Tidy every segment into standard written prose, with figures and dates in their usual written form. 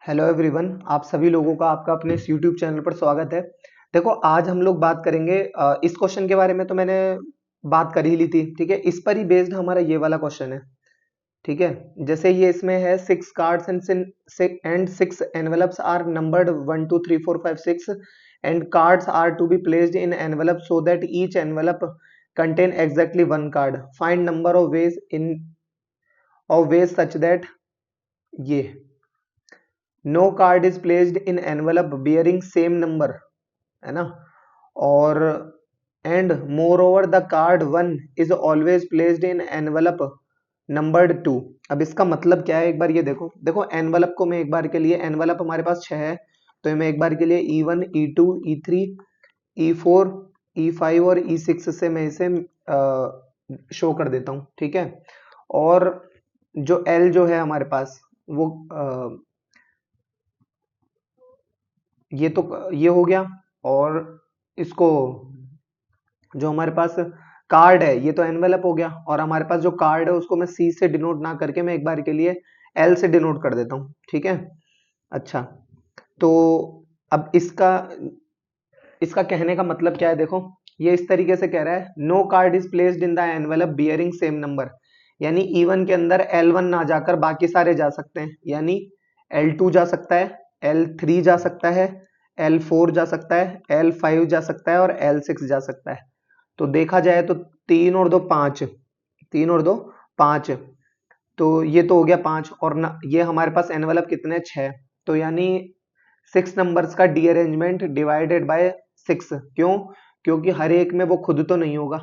Hello everyone, आप सभी लोगों का आपका अपने इस यूट्यूब चैनल पर स्वागत है। देखो, आज हम लोग बात करेंगे इस क्वेश्चन के बारे में तो मैंने बात कर ही ली थी। ठीक है, इस पर ही बेस्ड हमारा ये वाला क्वेश्चन है। ठीक है, जैसे ये इसमें है 6 cards and 6 envelopes are numbered 1 2 3 4 5 6 and cards are to be placed in envelope so that each envelope contain exactly 1 card. Find number of ways such that ये no card is placed in envelope bearing same number, है ना। और and moreover the card 1 is always placed in envelope numbered 2। अब इसका मतलब क्या है, एक बार ये देखो। देखो, एनवेलप को मैं एक बार के लिए, एनवेलप हमारे पास 6 है, तो मैं एक बार के लिए E1 E2 E3 E4 E5 और E6 से मैं इसे शो कर देता हूँ। ठीक है, और जो L जो है हमारे पास वो ये हो गया। और इसको जो हमारे पास कार्ड है ये तो एनवेलप हो गया, और हमारे पास जो कार्ड है उसको मैं सी से डिनोट ना करके मैं एक बार के लिए एल से डिनोट कर देता हूँ। ठीक है, अच्छा। तो अब इसका इसका कहने का मतलब क्या है, देखो ये इस तरीके से कह रहा है, no card is placed in the envelope bearing same number. यानी E1 के अंदर L1 ना जाकर बाकी सारे जा सकते हैं। यानी L2 जा सकता है, L3 जा सकता है, L4 जा सकता है, L5 जा सकता है और L6 जा सकता है। तो देखा जाए तो 3 और 2 5, 3 और 2 5, तो ये तो हो गया 5। और ना ये हमारे पास एनवेलप कितने 6, तो यानी 6 नंबर्स का डी डिवाइडेड बाय 6। क्यों? क्योंकि हर एक में वो खुद तो नहीं होगा,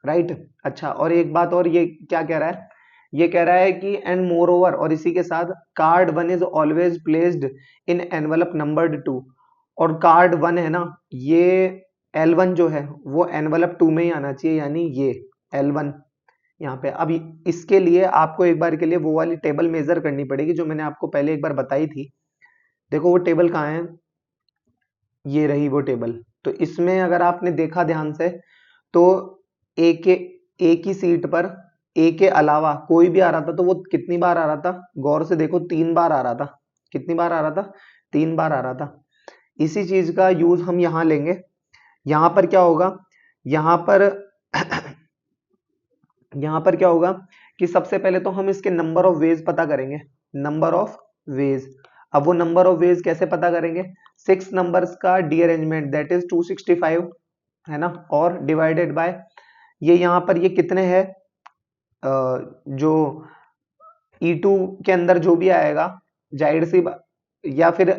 राइट। अच्छा, और एक बात और, ये क्या कह रहा है, ये कह रहा है कि एंड मोर ओवर, और इसी के साथ card 1 is always placed in envelope numbered 2। और कार्ड 1 है ना, ये L1 जो है वो एनवेलप 2 में ही आना चाहिए, यानी ये L1 यहाँ पे। अब इसके लिए आपको एक बार के लिए वो वाली टेबल मेजर करनी पड़ेगी जो मैंने आपको पहले एक बार बताई थी। देखो वो टेबल कहाँ है, ये रही वो टेबल। तो इसमें अगर आपने देखा ध्यान से, तो ए के एक ही सीट पर ए के अलावा कोई भी आ रहा था तो वो कितनी बार आ रहा था, गौर से देखो, 3 बार आ रहा था। कितनी बार आ रहा था? 3 बार आ रहा था। इसी चीज का यूज हम यहाँ लेंगे। यहाँ पर क्या होगा, यहाँ पर यहाँ पर क्या होगा कि सबसे पहले तो हम इसके नंबर ऑफ वेज पता करेंगे। नंबर ऑफ वेज, अब वो नंबर ऑफ वेज कैसे पता करेंगे? 6 नंबर्स का रीअरेंजमेंट दैट इज 265, है ना, और डिवाइडेड बाय ये यहाँ पर ये कितने हैं, जो E2 के अंदर जो भी आएगा, जाहिर सी या फिर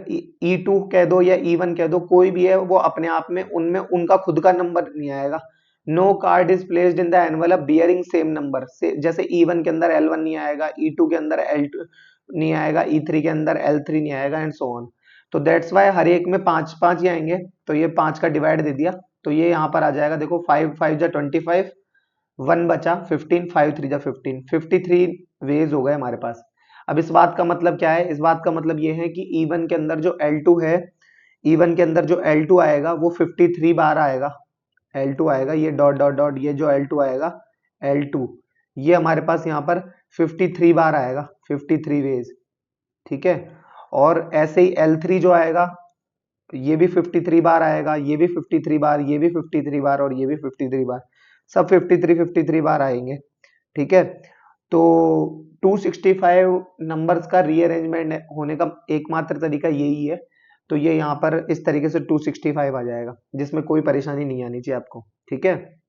E2 कह दो या E1 कह दो, कोई भी है वो अपने आप में उनमें उनका खुद का नंबर नहीं आएगा। No card is placed in the envelope bearing same number से, जैसे E1 के अंदर L1 नहीं आएगा, E2 के अंदर L2 नहीं आएगा, E3 के अंदर L3 नहीं आएगा, एंड सो ऑन। तो दैट्स वाई हर एक में 5 5 ही आएंगे। तो ये 5 का डिवाइड दे दिया, तो ये यहाँ पर आ जाएगा। देखो 5 5 जा 25, 1 बचा 15, 5 3 जा 15, 53 वेज हो गए हमारे पास। अब इस बात का मतलब क्या है? इस बात का मतलब ये है कि E1 के अंदर जो L2 है, E1 के अंदर जो L2 आएगा वो 53 बार आएगा। L2 आएगा, ये डॉट डॉट डॉट, ये जो L2 आएगा, L2 ये हमारे पास यहाँ पर 53 बार आएगा, 53 वेज। ठीक है, और ऐसे ही L3 जो आएगा ये भी 53 बार आएगा, ये भी 53 बार, ये भी 53 बार और ये भी 53 बार, सब 53 बार आएंगे। ठीक है, तो 265 नंबर्स का रीअरेंजमेंट होने का एकमात्र तरीका यही है। तो ये यहाँ पर इस तरीके से 265 आ जाएगा, जिसमें कोई परेशानी नहीं आनी चाहिए आपको। ठीक है,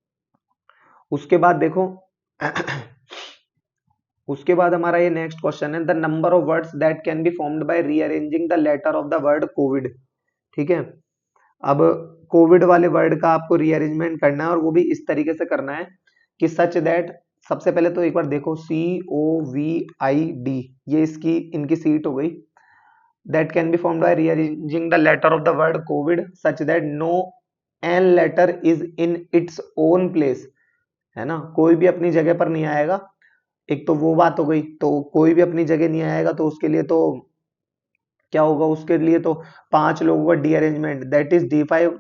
उसके बाद देखो उसके बाद हमारा ये नेक्स्ट क्वेश्चन है, the number of words that can be formed by rearranging the letter of the word COVID. ठीक है, अब कोविड वाले वर्ड का आपको रीअरेंजमेंट करना है, और वो भी इस तरीके से करना है कि सच दैट, सबसे पहले तो एक बार देखो, COVID, ये इसकी इनकी सीट हो गई। That can be formed by rearranging the letter of the word COVID such that no an letter is in its own place, है ना, कोई भी अपनी जगह पर नहीं आएगा। एक तो वो बात हो गई, तो कोई भी अपनी जगह नहीं आएगा, तो उसके लिए तो क्या होगा, उसके लिए तो 5 लोगों का D arrangement that is D5।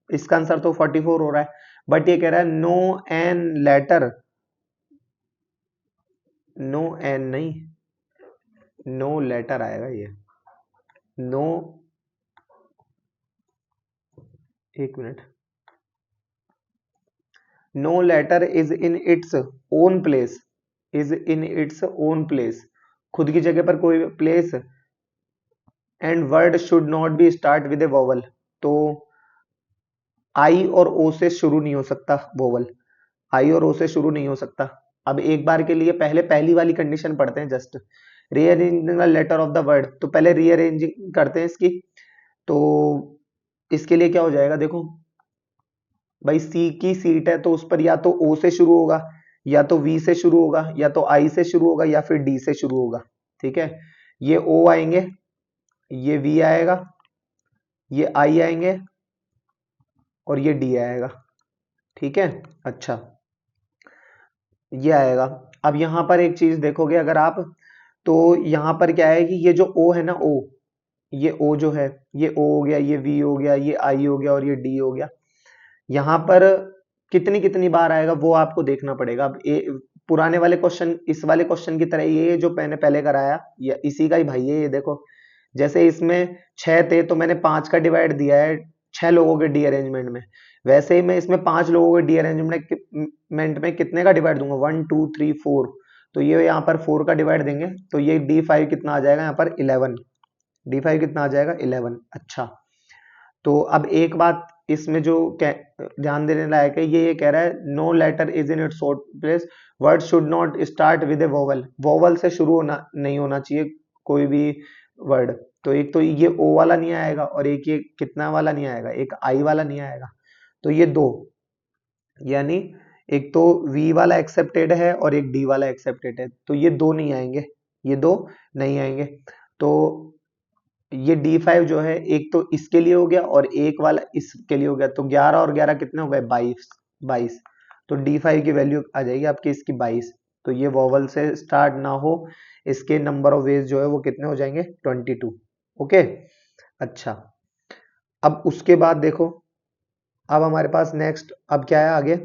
इसका आंसर तो 44 हो रहा है, बट ये कह रहा है no an letter, no an नहीं, नो लेटर आएगा ये। नो, एक minute, no letter is in its own place, is in its own place, खुद की जगह पर कोई place, and word should not be start with a vowel, तो आई और ओ से शुरू नहीं हो सकता वोवल, आई और ओ से शुरू नहीं हो सकता। अब एक बार के लिए पहले पहली वाली कंडीशन पढ़ते हैं, just rearranging the letter of the word, तो पहले रीअरेंजिंग करते हैं इसकी। तो इसके लिए क्या हो जाएगा, देखो भाई सी की सीट है तो उस पर या तो ओ से शुरू होगा, या तो वी से शुरू होगा, या तो आई से शुरू होगा, या फिर डी से शुरू होगा। ठीक है, ये ओ आएंगे, ये वी आएगा, ये आई आएंगे, और ये डी आएगा। ठीक है, अच्छा, ये आएगा। अब यहां पर एक चीज देखोगे अगर आप, तो यहां पर क्या है कि ये जो ओ है ना, ओ, ये ओ जो है, ये ओ हो गया, ये वी हो गया, ये आई हो गया, और ये डी हो गया। यहाँ पर कितनी कितनी बार आएगा वो आपको देखना पड़ेगा। अब पुराने वाले क्वेश्चन, इस वाले क्वेश्चन की तरह ये जो मैंने पहले कराया, या इसी का ही भाई है ये, देखो जैसे इसमें 6 थे तो मैंने 5 का डिवाइड दिया है 6 लोगों के डी अरेंजमेंट में, वैसे ही मैं इसमें 5 लोगों के डी अरेंजमेंट में कितने का डिवाइड दूंगा, 1 2 3 4, तो ये यहाँ पर 4 का डिवाइड देंगे, तो ये D5 कितना आ जाएगा यहाँ पर 11, D5 कितना आ जाएगा 11। अच्छा, तो अब एक बात इसमें जो ध्यान देने लायक है, ये कह रहा है no letter is in its own place, word should not start with a vowel, vowel से शुरू होना नहीं होना चाहिए कोई भी वर्ड। तो एक तो ये ओ वाला नहीं आएगा, और एक ये कितना वाला नहीं आएगा, एक आई वाला नहीं आएगा, तो ये दो, यानी एक तो वी वाला एक्सेप्टेड है और एक डी वाला एक्सेप्टेड है, तो ये दो नहीं आएंगे, ये दो नहीं आएंगे। तो ये D5 जो है, एक तो इसके लिए हो गया और एक वाला इसके लिए हो गया, तो 11 और 11 कितने हो गए, 22, 22, तो D5 की वैल्यू आ जाएगी आपकी इसकी 22। तो ये वॉवल से स्टार्ट ना हो, इसके नंबर ऑफ वेज जो है वो कितने हो जाएंगे, 22। ओके, अच्छा, अब उसके बाद देखो, अब हमारे पास नेक्स्ट अब क्या है आगे,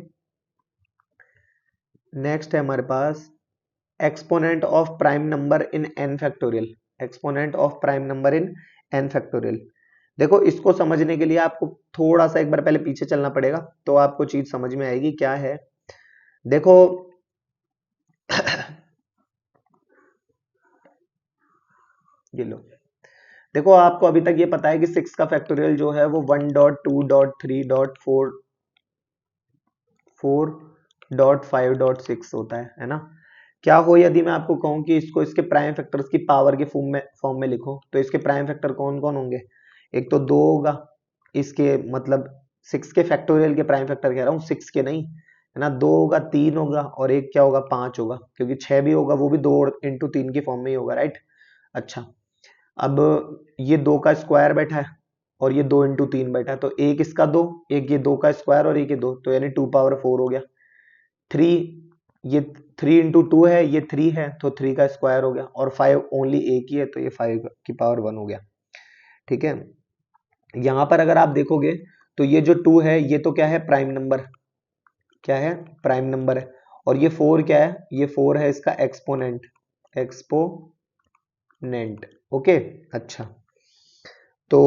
नेक्स्ट है हमारे पास exponent of prime number in n factorial, exponent of prime number in n factorial. देखो इसको समझने के लिए आपको थोड़ा सा एक बार पहले पीछे चलना पड़ेगा, तो आपको चीज समझ में आएगी क्या है। देखो ये लो, देखो आपको अभी तक ये पता है कि 6 का फैक्टोरियल जो है वो 1.2.3.4 4.5.6 होता है ना। क्या हो यदि मैं आपको कहूं कि इसको इसके प्राइम फैक्टर्स की पावर के फॉर्म में लिखो, तो इसके प्राइम फैक्टर कौन कौन होंगे, एक तो 2 होगा, इसके मतलब 6 के फैक्टोरियल के प्राइम फैक्टर कह रहा हूँ, 6 के नहीं, है ना, 2 होगा, 3 होगा, और एक क्या होगा, 5 होगा, क्योंकि 6 भी होगा वो भी 2 इंटू 3 की फॉर्म में ही होगा, राइट। अच्छा, अब ये 2 का स्क्वायर बैठा है और ये 2 इंटू 3 बैठा है, तो एक इसका 2, एक ये 2 का स्क्वायर और एक ये 2, तो यानी 2 पावर 4 हो गया। 3, ये 3 इंटू 2 है, ये 3 है, तो 3 का स्क्वायर हो गया, और 5 ओनली एक ही है, तो ये 5 की पावर 1 हो गया। ठीक है, यहां पर अगर आप देखोगे तो ये जो 2 है ये तो क्या है, प्राइम नंबर, क्या है, प्राइम नंबर है, और ये 4 क्या है, ये 4 है इसका एक्सपोनेंट, एक्सपोनेंट। ओके, अच्छा, तो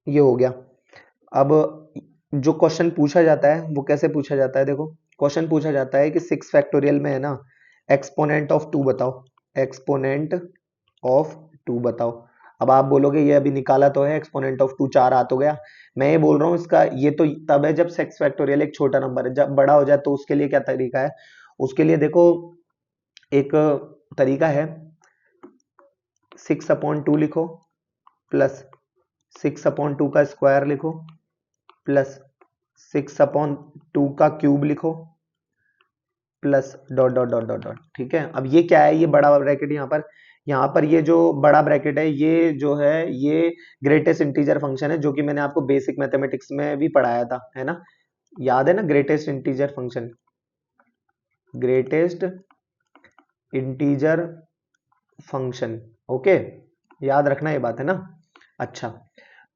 ये हो गया। अब जो क्वेश्चन पूछा जाता है वो कैसे पूछा जाता है, देखो क्वेश्चन पूछा जाता है कि 6 फैक्टोरियल में है ना, एक्सपोनेंट ऑफ 2 बताओ, एक्सपोनेंट ऑफ 2 बताओ। अब आप बोलोगे ये अभी निकाला तो है, एक्सपोनेंट ऑफ 2 4 आ तो गया, मैं ये बोल रहा हूँ इसका ये तो तब है जब 6 फैक्टोरियल एक छोटा नंबर है, जब बड़ा हो जाए तो उसके लिए क्या तरीका है, उसके लिए देखो एक तरीका है, 6/2 लिखो, प्लस 6/2 का स्क्वायर लिखो, प्लस 6/2 का क्यूब लिखो, plus dot dot dot dot dot. ठीक है, अब ये क्या है, ये बड़ा ब्रैकेट, यहाँ पर ये जो बड़ा ब्रैकेट है ये जो है ये ग्रेटेस्ट इंटीजर फंक्शन है, जो कि मैंने आपको बेसिक मैथमेटिक्स में भी पढ़ाया था, है ना, याद है ना, greatest integer function, greatest integer function. Okay, याद रखना ये बात, है ना। अच्छा,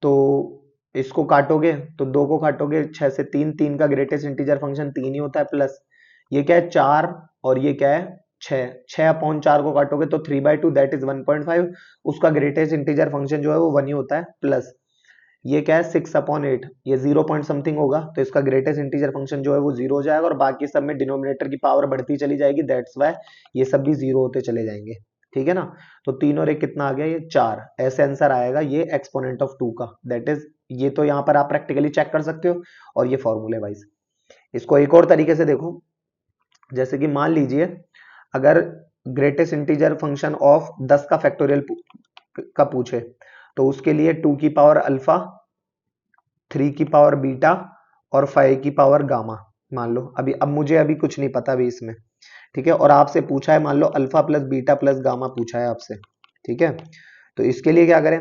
तो इसको काटोगे तो 2 को काटोगे 6 से, 3 3 का ग्रेटेस्ट इंटीजर फंक्शन 3 ही होता है, प्लस ये क्या है 4, और ये क्या है छः अपॉन 4 को काटोगे तो 3/2 दैट इज 1.5। उसका ग्रेटेस्ट इंटीजर फंक्शन जो है वो 1 ही होता है, प्लस ये क्या है 6/8, ये 0 पॉइंट समथिंग होगा, तो इसका ग्रेटेस्ट इंटीजर फंक्शन जो है वो 0 हो जाएगा, और बाकी सब में डिनोमिनेटर की पावर बढ़ती चली जाएगी, दैट्स वाई ये सब भी 0 होते चले जाएंगे। ठीक है ना, तो 3 और 1 कितना आ गया, ये 4। ऐसे आंसर आएगा ये एक्सपोनेंट ऑफ 2 का, दैट इज ये तो यहाँ पर आप प्रैक्टिकली चेक कर सकते हो, और ये फॉर्मूले वाइज। इसको एक और तरीके से देखो, जैसे कि मान लीजिए अगर ग्रेटेस्ट इंटीजर फंक्शन ऑफ 10 का फैक्टोरियल का पूछे, तो उसके लिए 2 की पावर अल्फा, 3 की पावर बीटा और 5 की पावर गामा मान लो। अब मुझे अभी कुछ नहीं पता अभी इसमें, ठीक है, और आपसे पूछा है मान लो alpha plus beta plus gamma पूछा है आपसे, ठीक है, तो इसके लिए क्या करें,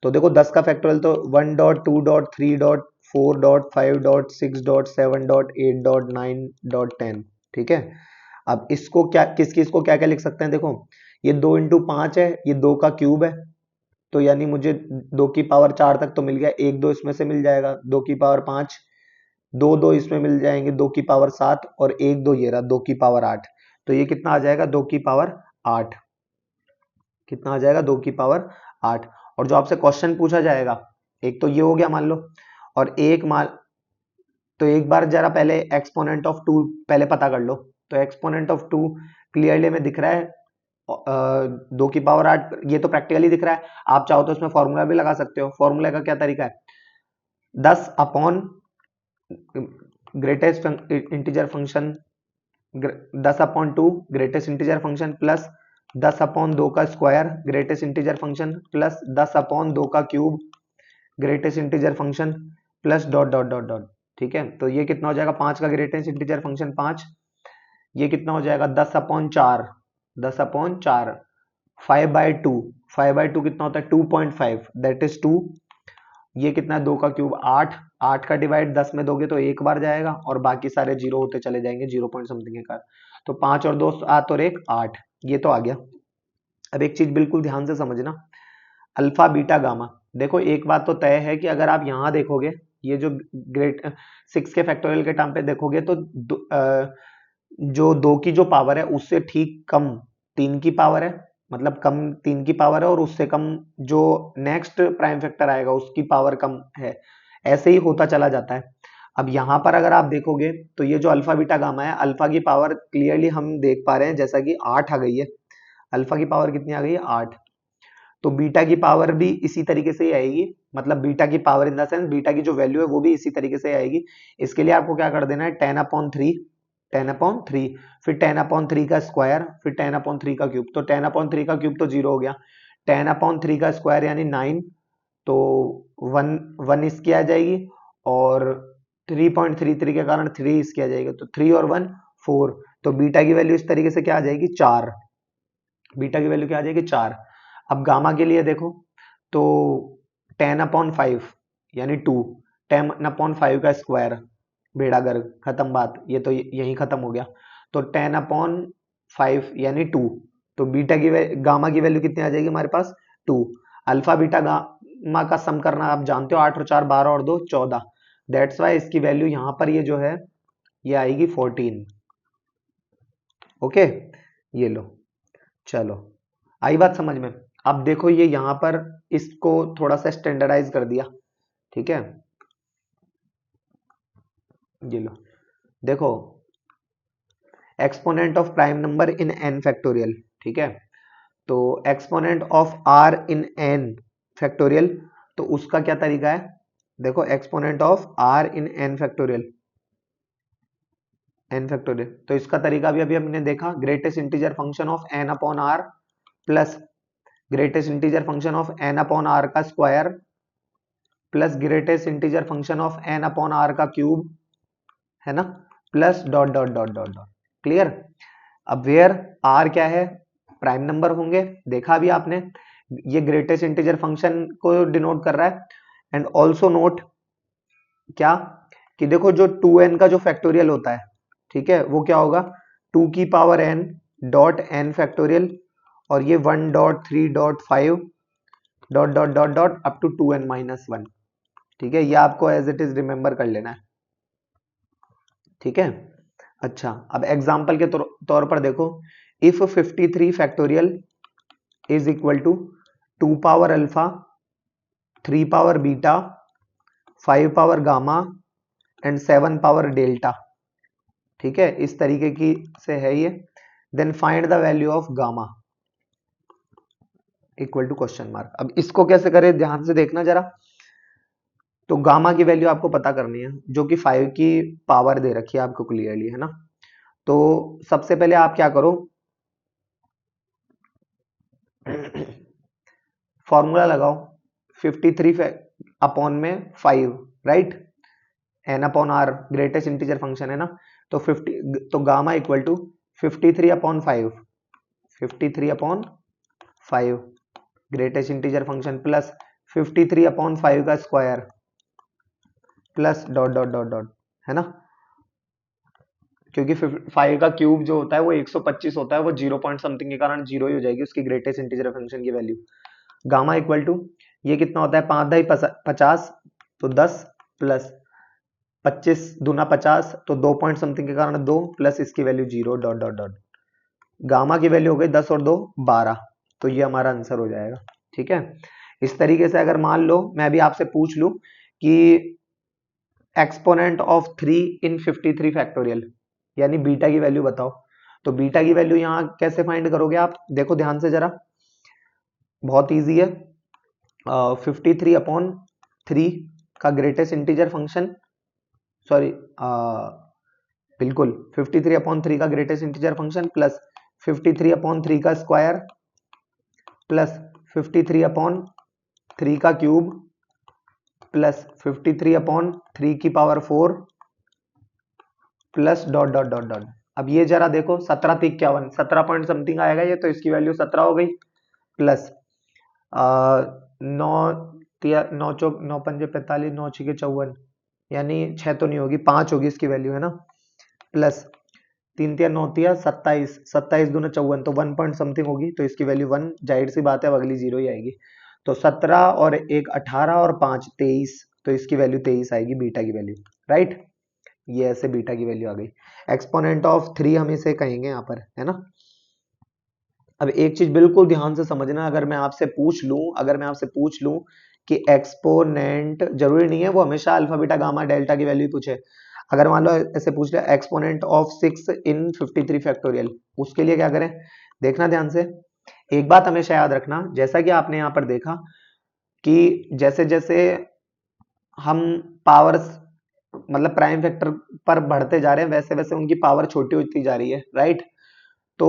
तो देखो 10 का फैक्टोरियल तो 1 dot 2 dot 3 dot 4 dot 5 dot 6 dot 7 dot 8 dot 9 dot 10, ठीक है। अब इसको क्या इसको क्या क्या लिख सकते हैं, देखो ये 2 इंटू 5 है, ये 2 का क्यूब है, तो यानी मुझे 2 की पावर 4 तक तो मिल गया, 1 2 इसमें से मिल जाएगा, 2 की पावर 5, 2 2 इसमें मिल जाएंगे, 2 की पावर 7 और 1 2 ये रहा 2 की पावर 8, तो ये कितना आ जाएगा 2 की पावर 8, कितना आ जाएगा 2 की पावर 8। और जो आपसे क्वेश्चन पूछा जाएगा, एक तो ये हो गया मान लो, और एक मान, तो एक बार जरा पहले एक्सपोनेंट ऑफ 2 पहले पता कर लो, तो एक्सपोनेंट ऑफ 2 क्लियरली में दिख रहा है 2 की पावर 8, ये तो प्रैक्टिकली दिख रहा है, आप चाहो तो इसमें फॉर्मूला भी लगा सकते हो। फॉर्मूला का क्या तरीका है, 10 upon greatest integer function, 10/2 greatest integer function plus 10/2 का square greatest integer function plus 10/2 का cube greatest integer function plus dot dot dot dot, ठीक है। तो ये कितना हो जाएगा 5 का ग्रेटेस्ट इंटीजर फंक्शन 5, ये कितना हो जाएगा 10/4, 10/4 5/2, 5/2 कितना होता है 2.5 दैट इज 2, ये कितना है 2 का क्यूब 8, 8 का डिवाइड 10 में दोगे तो एक बार जाएगा, और बाकी सारे जीरो होते चले जाएंगे, 0 पॉइंट समथिंग के कारण, तो 5 और 2 7 और 1 8, ये तो आ गया। अब एक चीज बिल्कुल ध्यान से समझना, अल्फा बीटा गामा, देखो एक बात तो तय है कि अगर आप यहां देखोगे, ये जो ग्रेट 6 के फैक्टोरियल के टर्म पे देखोगे, तो जो 2 की जो पावर है उससे ठीक कम 3 की पावर है, मतलब कम 3 की पावर है, और उससे कम जो नेक्स्ट प्राइम फैक्टर आएगा उसकी पावर कम है, ऐसे ही होता चला जाता है। अब यहाँ पर अगर आप देखोगे तो ये जो अल्फा बीटा गामा है, अल्फा की पावर क्लियरली हम देख पा रहे हैं जैसा कि 8 आ गई है, अल्फा की पावर कितनी आ गई है 8, तो बीटा की पावर भी इसी तरीके से ही आएगी, मतलब बीटा की power in the sense beta की जो वैल्यू है वो भी इसी तरीके से आएगी। इसके लिए आपको क्या कर देना है 10/3, 10/3, फिर 10/3 का स्क्वायर, फिर 10/3 का क्यूब, तो 10/3 का क्यूब तो 0 हो गया, 10/3 का स्क्वायर यानी 9, तो 1 इसकी आ जाएगी, और 3.33 के कारण 3 इसकी आ जाएगी, तो 3 और 1 4, तो बीटा की वैल्यू इस तरीके से क्या आ जाएगी 4, बीटा की वैल्यू क्या आ जाएगी 4। अब गामा के लिए देखो, तो 10/5 यानी 2, 10/5 का स्क्वायर, बेड़ा गर्क, खत्म बात, ये तो यही खत्म हो गया, तो 10/5 यानी 2, तो बीटा की गामा की वैल्यू कितनी आ जाएगी हमारे पास 2। अल्फा बीटा गामा का सम करना आप जानते हो, 8 और 4 12 और 2 14, दैट्स वाई इसकी वैल्यू यहां पर ये जो है ये आएगी 14। ओके, ये लो, चलो आई बात समझ में। अब देखो ये यहां पर इसको थोड़ा सा स्टैंडर्डाइज कर दिया, ठीक है, ये लो, देखो exponent of prime number in n factorial, ठीक है, तो exponent of r in n factorial, तो उसका क्या तरीका है, देखो exponent of r in n factorial, n factorial, तो इसका तरीका भी अभी हमने देखा, greatest integer function of n upon r plus greatest integer function of n upon r का square plus greatest integer function of n upon r का cube, है ना, plus dot dot dot dot dot, clear. अब where r क्या है, prime number होंगे, देखा अभी आपने, ये ग्रेटेस्ट इंटीजर फंक्शन को डिनोट कर रहा है, एंड ऑल्सो नोट क्या, कि देखो जो 2n का जो फैक्टोरियल होता है, ठीक है, वो क्या होगा 2 की power n dot n factorial, और ये 1.3.5 dot dot dot dot up to 2n-1, ठीक है, ये आपको एज इट इज रिमेंबर कर लेना है, ठीक है। अच्छा, अब एग्जाम्पल के तौर पर देखो, if 53 factorial is equal to 2 power alpha, 3 power beta, 5 power gamma and 7 power delta. ठीक है, इस तरीके की से है ये। Then find the value of gamma equal to question mark. अब इसको कैसे करें, ध्यान से देखना जरा। तो गामा की वैल्यू आपको पता करनी है, जो कि 5 की पावर दे रखी है आपको क्लियरली, है ना। तो सबसे पहले आप क्या करो, फॉर्मूला लगाओ 53 अपॉन में 5, right, n upon r greatest integer function है ना। तो 50, तो gamma equal to 53 upon 5, 53 upon 5 greatest integer function plus 53 upon 5 का square plus dot dot dot dot, है ना। क्योंकि 5 का क्यूब जो होता है वो 125 होता है, वो 0 पॉइंट समथिंग के कारण 0 ही हो जाएगी उसकी ग्रेटेस्ट इंटीजर फंक्शन की वैल्यू। गामा इक्वल टू ये कितना होता है, 5 दाई 50, तो 10 प्लस 25 दूना 50, तो 2 पॉइंट समथिंग के कारण 2 प्लस इसकी value 0 dot dot dot. Gamma की वैल्यू हो गई 10 और 2 12, तो ये हमारा आंसर हो जाएगा। ठीक है, इस तरीके से अगर मान लो मैं भी आपसे पूछ लूं कि एक्सपोनेंट ऑफ 3 इन 53 फैक्टोरियल, यानी बीटा की वैल्यू बताओ, तो बीटा की वैल्यू यहां कैसे फाइंड करोगे आप, देखो ध्यान से जरा, बहुत इजी है। 53 अपॉन 3 का ग्रेटेस्ट इंटीजर फंक्शन, सॉरी, बिल्कुल 53 अपॉन 3 का greatest integer function plus 53 upon 3 का स्क्वायर प्लस 53 अपॉन 3 का क्यूब प्लस 53 अपॉन 3 की power 4 plus dot dot dot dot. अब ये जरा देखो 17 3 51, 17 पॉइंट समथिंग आएगा ये, तो इसकी वैल्यू 17 हो गई प्लस 9 9 चौक 9 पंजे 45, 9 छके 54, यानी 6 तो नहीं होगी, 5 होगी इसकी वैल्यू, है ना। प्लस 3 तिया 9 तिया 27, 27 दूना 54, तो 1 पॉइंट समथिंग होगी, तो इसकी वैल्यू 1, जाहिर सी बात है अब अगली 0 ही आएगी। तो 17 और 1 18 और 5 23, तो इसकी वैल्यू 23 आएगी बीटा की वैल्यू, राइट। ये ऐसे बीटा की वैल्यू आ गई। एक्सपोनेंट ऑफ 3 हम इसे कहेंगे यहाँ पर, है ना। अब एक चीज बिल्कुल ध्यान से समझना, अगर मैं आपसे पूछ लूं कि एक्सपोनेंट, जरूरी नहीं है वो हमेशा अल्फा बीटा गामा डेल्टा की वैल्यू पूछे। अगर मान लो ऐसे पूछ ले एक्सपोनेंट ऑफ 6 इन 53 फैक्टोरियल, उसके लिए क्या करें, देखना ध्यान से। एक बात हमेशा याद रखना, जैसा कि आपने यहाँ पर देखा कि जैसे जैसे हम पावर्स मतलब प्राइम फैक्टर पर बढ़ते जा रहे हैं, वैसे वैसे उनकी पावर छोटी होती जा रही है, राइट। तो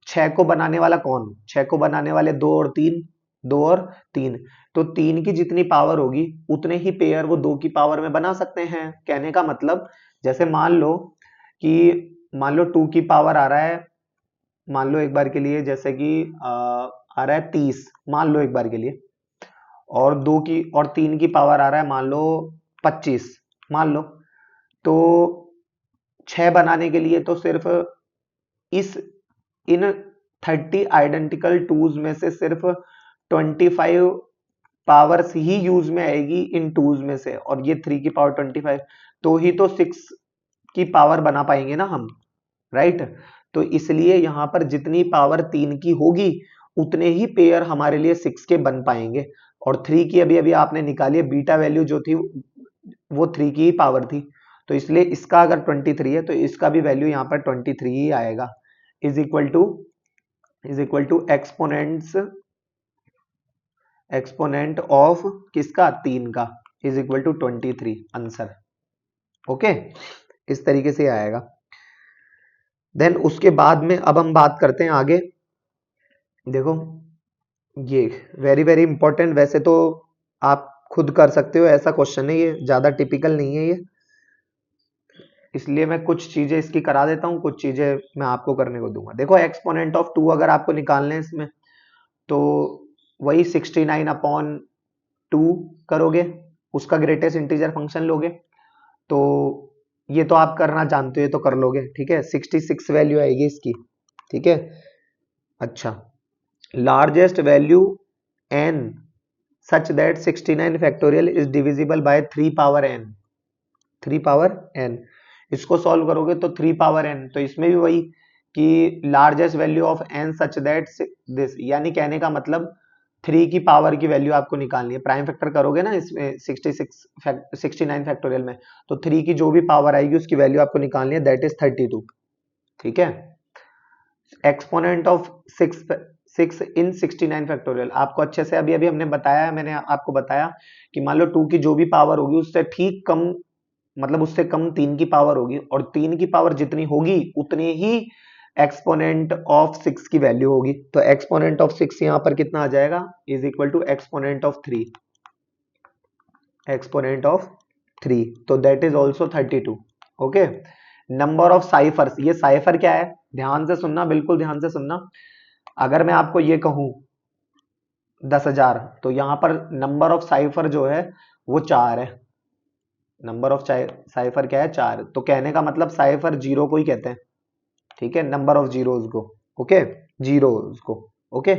6 को बनाने वाला कौन, 6 को बनाने वाले 2 और 3, 2 और 3, तो 3 की जितनी पावर होगी उतने ही पेयर वो 2 की पावर में बना सकते हैं। कहने का मतलब, जैसे मान लो 2 की पावर आ रहा है, मान लो एक बार के लिए, जैसे कि आ रहा है 30, मान लो एक बार के लिए, और 2 की और 3 की पावर आ रहा है मान लो 25, मान लो, तो 6 बनाने के लिए तो सिर्फ इस इन 30 आइडेंटिकल टूज में से सिर्फ 25 पावर्स ही यूज में आएगी इन टूज में से, और ये 3 की पावर 25, तो ही तो 6 की पावर बना पाएंगे ना हम, राइट। तो इसलिए यहां पर जितनी पावर 3 की होगी उतने ही पेयर हमारे लिए 6 के बन पाएंगे। और 3 की अभी अभी आपने निकाली, बीटा वैल्यू जो थी वो 3 की ही पावर थी, तो इसलिए इसका अगर 23 है तो इसका भी वैल्यू यहाँ पर 23 ही आएगा। Is equal to exponent of किसका, 3 का, is equal to 23 answer. Okay, इस तरीके से आएगा। देन उसके बाद में अब हम बात करते हैं आगे। देखो ये वेरी वेरी इंपॉर्टेंट, वैसे तो आप खुद कर सकते हो, ऐसा क्वेश्चन है ये, ज्यादा टिपिकल नहीं है ये, इसलिए मैं कुछ चीजें इसकी करा देता हूं, कुछ चीजें मैं आपको करने को दूंगा। देखो एक्सपोनेंट ऑफ 2 अगर आपको निकालने हैं इसमें, तो वही 69 अपॉन 2 करोगे, उसका ग्रेटेस्ट इंटीजर फंक्शन लोगे, तो ये तो आप करना जानते हो, ये तो कर लोगे, ठीक है। 66 वैल्यू आएगी इसकी, ठीक है। अच्छा, largest value n such that 69 factorial is divisible by 3 power n, 3 power n, इसको सॉल्व करोगे तो 3 पावर n, तो इसमें भी वही कि largest value of n such that this, यानी कहने का मतलब 3 की पावर की वैल्यू आपको निकालनी है। प्राइम फैक्टर करोगे ना इसमें 69 फैक्टोरियल में, तो 3 की जो भी पावर आएगी उसकी वैल्यू आपको निकालनी है, दैट इज 32। ठीक है, एक्सपोनेंट ऑफ 6 इन 69 फैक्टोरियल आपको अच्छे से अभी अभी हमने बताया, मैंने आपको बताया कि मान लो 2 की जो भी पावर होगी उससे ठीक कम, मतलब उससे कम 3 की पावर होगी, और 3 की पावर जितनी होगी उतनी ही एक्सपोनेंट ऑफ 6 की वैल्यू होगी। तो एक्सपोनेंट ऑफ 6 यहां पर कितना आ जाएगा, is equal to exponent of 3, exponent of 3, तो that is also 32। Okay, number of ciphers, ये साइफर क्या है, ध्यान से सुनना, बिल्कुल ध्यान से सुनना। अगर मैं आपको ये कहूं 10,000, तो यहां पर नंबर ऑफ साइफर जो है वो 4 है। नंबर ऑफ साइफर क्या है, 4। तो कहने का मतलब साइफर जीरो को ही कहते हैं। ठीक है, नंबर ऑफ जीरोज को, ओके, जीरोज को, ओके।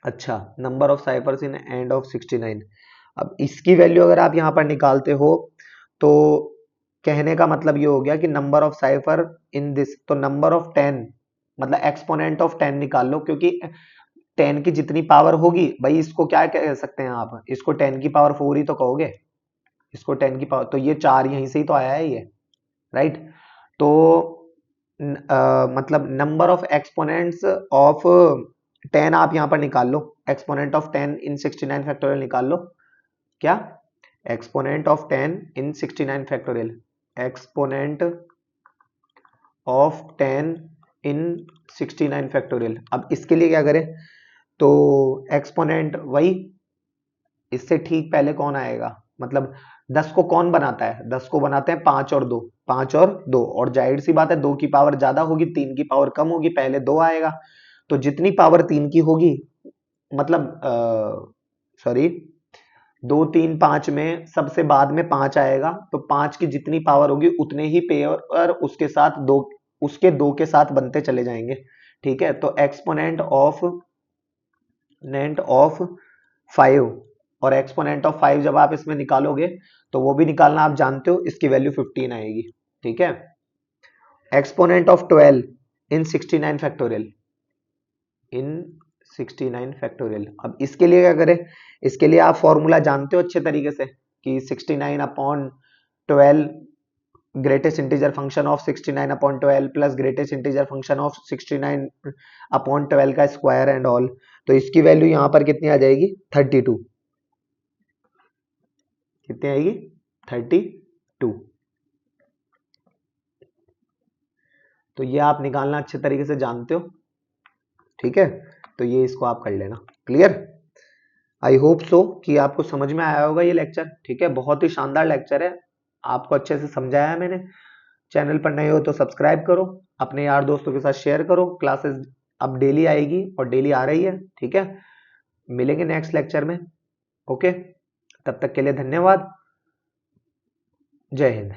अच्छा, number of cyphers in end of 69। अब इसकी वैल्यू अगर आप यहां पर निकालते हो तो कहने का मतलब ये हो गया कि number of cipher in this, तो नंबर ऑफ 10 मतलब एक्सपोनेंट ऑफ 10 निकाल लो, क्योंकि 10 की जितनी पावर होगी भाई, इसको क्या कह सकते हैं आप, इसको 10 की पावर 4 ही तो कहोगे, इसको 10 की पावर, तो ये 4 यहीं से ही तो आया है ये, राइट। तो मतलब नंबर ऑफ एक्सपोनेंट्स ऑफ 10 आप यहां पर निकाल लो, एक्सपोनेंट ऑफ 10 इन 69 फैक्टोरियल निकाल लो। क्या, exponent of 10 in 69 factorial, exponent of 10 in 69 factorial. अब इसके लिए क्या करें, तो एक्सपोनेंट वही, इससे ठीक पहले कौन आएगा, मतलब 10 को कौन बनाता है, 10 को बनाते हैं 5 और 2, 5 और 2, और जाहिर सी बात है 2 की पावर ज्यादा होगी, 3 की पावर कम होगी, पहले 2 आएगा। तो जितनी पावर 3 की होगी, मतलब सॉरी 2 3 5 में सबसे बाद में 5 आएगा, तो 5 की जितनी पावर होगी उतने ही पेयर उसके साथ दो, उसके 2 के साथ बनते चले जाएंगे। ठीक है, तो एक्सपोनेंट ऑफ 5 और एक्सपोनेंट ऑफ 5 जब आप इसमें निकालोगे तो वो भी निकालना आप जानते हो, इसकी वैल्यू 15 आएगी। ठीक है, exponent of 12 in 69 factorial, in 69 factorial. अब इसके लिए क्या करें, इसके लिए आप फॉर्मूला जानते हो अच्छे तरीके से कि 69 upon 12 greatest integer function of 69 upon 12 plus greatest integer function of 69 upon 12 का स्क्वायर एंड ऑल। तो इसकी वैल्यू यहां पर कितनी आ जाएगी, 32। कितनी आएगी, 32। तो ये आप निकालना अच्छे तरीके से जानते हो। ठीक है, तो ये इसको आप कर लेना क्लियर। आई होप सो कि आपको समझ में आया होगा ये लेक्चर। ठीक है, बहुत ही शानदार लेक्चर है, आपको अच्छे से समझाया है मैंने। चैनल पर नए हो तो सब्सक्राइब करो, अपने यार दोस्तों के साथ शेयर करो। क्लासेस अब डेली आएगी और डेली आ रही है। ठीक है, मिलेंगे नेक्स्ट लेक्चर में। ओके, तब तक के लिए धन्यवाद। जय हिंद।